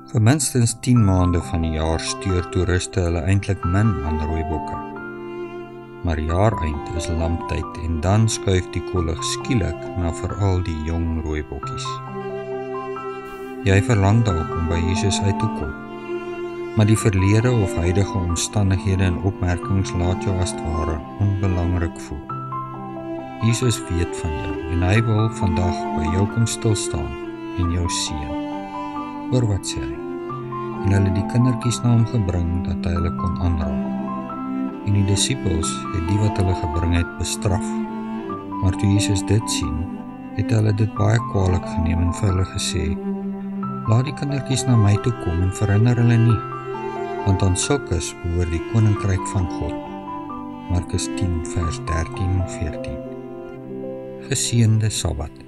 Vir minstens 10 maande van die jaar stuur toeriste hulle eintlik min aan rooibokke. Maar jaareind is lamptyd en dan skuif die kollig skielik na veral die jong rooibokkies. Jy verlang dalk om by Jesus uit te kom, maar die verlede of huidige omstandighede en opmerkings laat jou as het ware onbelangrik voel. Jesus weet van jou en hy wil vandag by jou kom stilstaan en jou seën. Hoor wat sê hy? En hulle die kindertjies na hom gebring dat hy hulle kon aanraak. En die disippels het die wat hulle gebring het bestraf. Maar toe Jesus dit sien, het hulle dit baie kwaadlik geneem en vir hulle gesê, laat die kindertjies na my toe kom en verhinder hulle nie, want aan sulkes behoort die koninkryk van God. Markus 10 vers 13 en 14. Geseënde Sabbat.